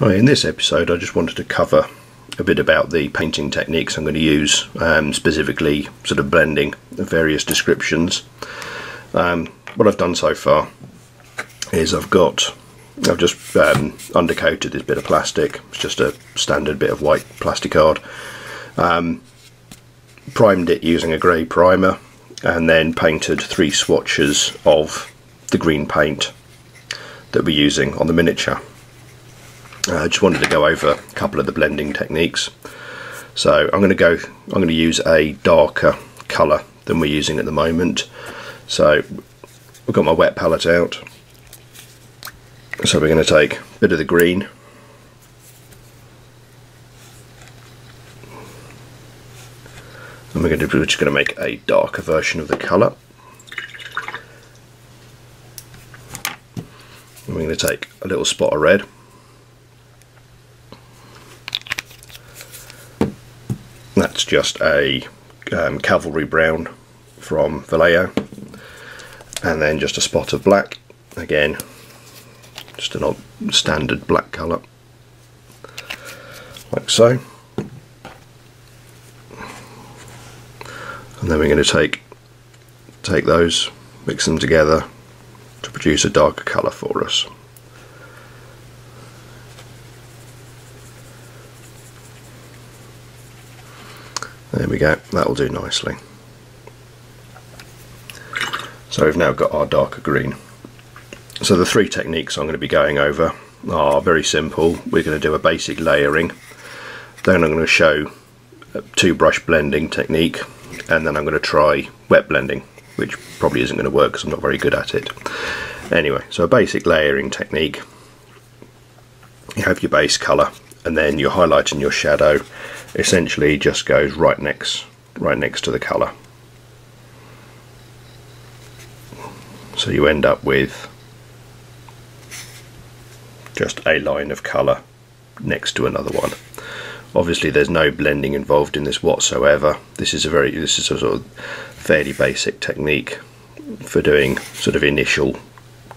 Hi, in this episode I just wanted to cover a bit about the painting techniques I'm going to use, specifically sort of blending of various descriptions. What I've done so far is I've just undercoated this bit of plastic. It's just a standard bit of white plastic card, primed it using a grey primer, and then painted 3 swatches of the green paint that we're using on the miniature. I just wanted to go over a couple of the blending techniques. So I'm going to use a darker colour than we're using at the moment. So I've got my wet palette out. So we're going to take a bit of the green, and we're just going to make a darker version of the colour. And we're going to take a little spot of red. That's just a cavalry brown from Vallejo, and then just a spot of black, again just an odd standard black colour, like so. And then we're going to take those, mix them together to produce a darker colour for us. There we go, that'll do nicely. So we've now got our darker green. So the 3 techniques I'm going to be going over are very simple. We're going to do a basic layering, then I'm going to show a 2-brush blending technique, and then I'm going to try wet blending, which probably isn't going to work because I'm not very good at it. Anyway, so a basic layering technique. You have your base colour, and then your highlight and your shadow essentially just goes right next to the colour. So you end up with just a line of colour next to another one. Obviously there's no blending involved in this whatsoever. This is a sort of fairly basic technique for doing sort of initial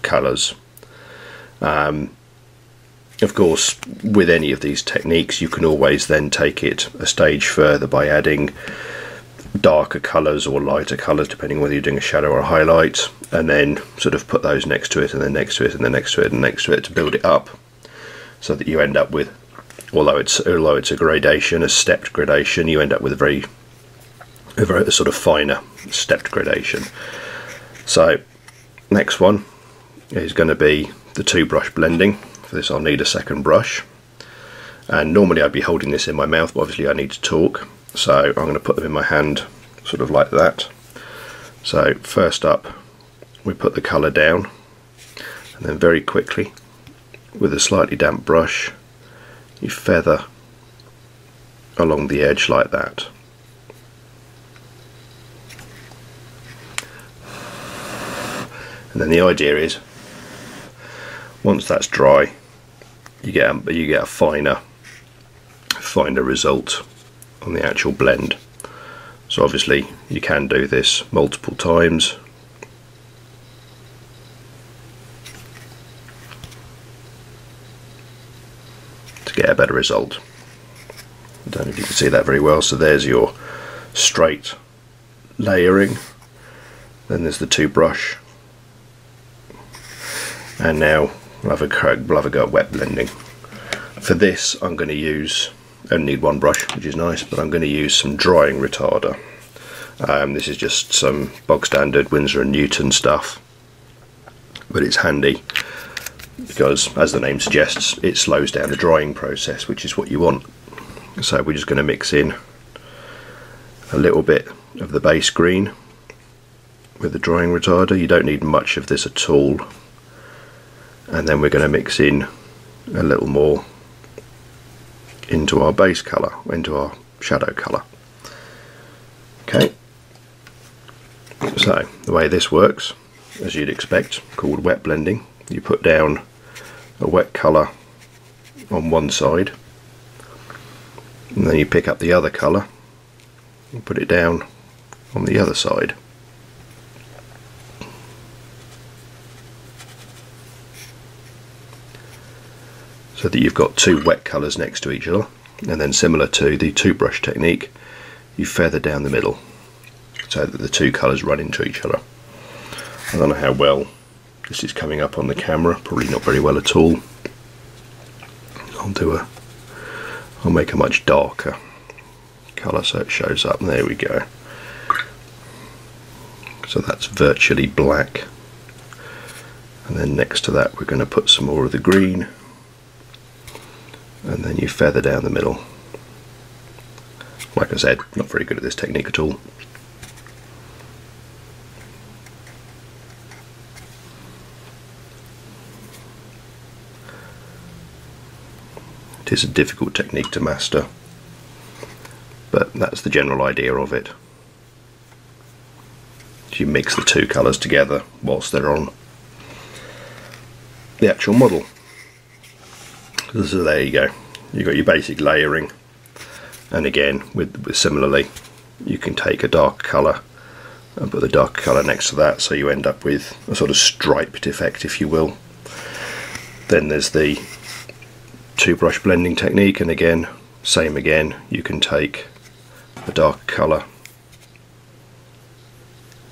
colours. Of course, with any of these techniques you can always then take it a stage further by adding darker colours or lighter colours, depending whether you're doing a shadow or a highlight, and then sort of put those next to it and then next to it and then next to it and next to it to build it up, so that you end up with, although it's a gradation, a stepped gradation, you end up with a very sort of finer stepped gradation. So next one is going to be the 2-brush blending. For this I'll need a second brush, and normally I'd be holding this in my mouth, but obviously I need to talk, so I'm going to put them in my hand sort of like that. So first up we put the colour down, and then very quickly with a slightly damp brush you feather along the edge like that. And then the idea is, once that's dry, you get a finer result on the actual blend. So obviously you can do this multiple times. To get a better result. I don't know if you can see that very well. So there's your straight layering, then there's the 2-brush, and now we'll have a go at wet blending. For this I'm going to use, I only need 1 brush, which is nice, but I'm going to use some drying retarder. This is just some bog standard Winsor & Newton stuff, but it's handy because, as the name suggests, it slows down the drying process, which is what you want. So we're just going to mix in a little bit of the base green with the drying retarder. You don't need much of this at all. And then we're going to mix in a little more into our base colour, into our shadow colour. Okay, so the way this works, as you'd expect, called wet blending, you put down a wet colour on one side, and then you pick up the other colour and put it down on the other side. so that you've got two wet colours next to each other, and then similar to the two brush technique, you feather down the middle so that the two colours run into each other. I don't know how well this is coming up on the camera, probably not very well at all. I'll make a much darker colour so it shows up. There we go. So that's virtually black, and then next to that we're going to put some more of the green, and then you feather down the middle. Like I said, not very good at this technique at all. It is a difficult technique to master, but that's the general idea of it. You mix the two colours together whilst they're on the actual model. So there you go, you've got your basic layering, and again with similarly you can take a dark colour and put the dark colour next to that, so you end up with a sort of striped effect, if you will. Then there's the two brush blending technique, and again, same again, you can take a dark colour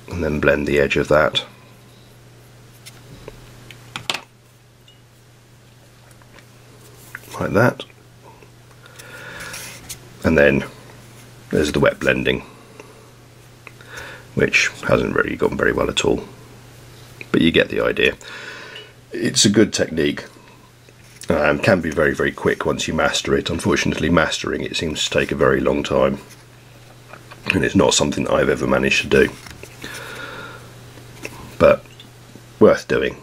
and then blend the edge of that. Like that. And then there's the wet blending, which hasn't really gone very well at all, but you get the idea. It's a good technique. Can be very, very quick once you master it. Unfortunately, mastering it seems to take a very long time, and it's not something that I've ever managed to do, but worth doing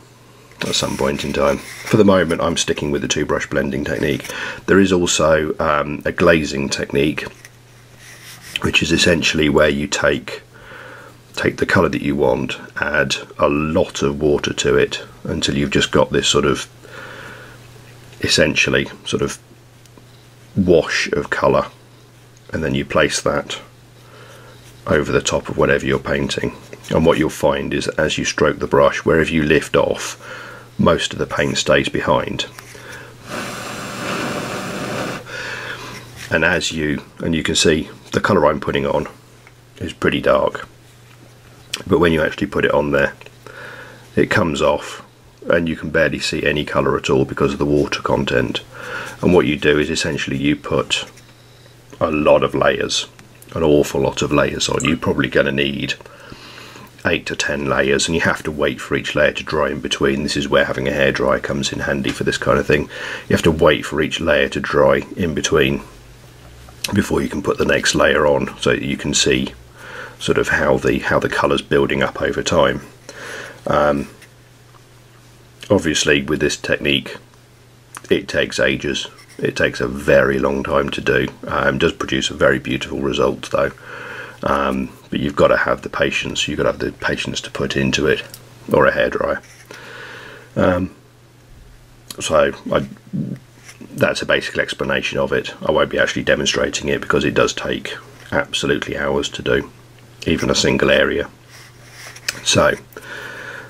at some point in time. For the moment, I'm sticking with the two brush blending technique. There is also a glazing technique, which is essentially where you take the colour that you want, add a lot of water to it until you've just got this sort of essentially sort of wash of colour, and then you place that over the top of whatever you're painting. And what you'll find is as you stroke the brush, wherever you lift off, most of the paint stays behind. And you can see the colour I'm putting on is pretty dark, but when you actually put it on there, it comes off and you can barely see any colour at all because of the water content. And what you do is essentially you put a lot of layers, an awful lot of layers on. You're probably going to need 8 to 10 layers, and you have to wait for each layer to dry in between. This is where having a hairdryer comes in handy for this kind of thing. You have to wait for each layer to dry in between before you can put the next layer on, so that you can see sort of how the colour's building up over time. Obviously with this technique it takes ages. It takes a very long time to do. It does produce a very beautiful result though, but you've got to have the patience. You've got to have the patience to put into it, or a hairdryer. That's a basic explanation of it. I won't be actually demonstrating it because it does take absolutely hours to do, even a single area. So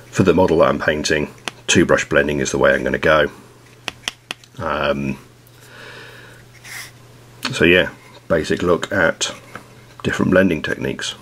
for the model that I'm painting, two brush blending is the way I'm going to go. So yeah, basic look at different blending techniques.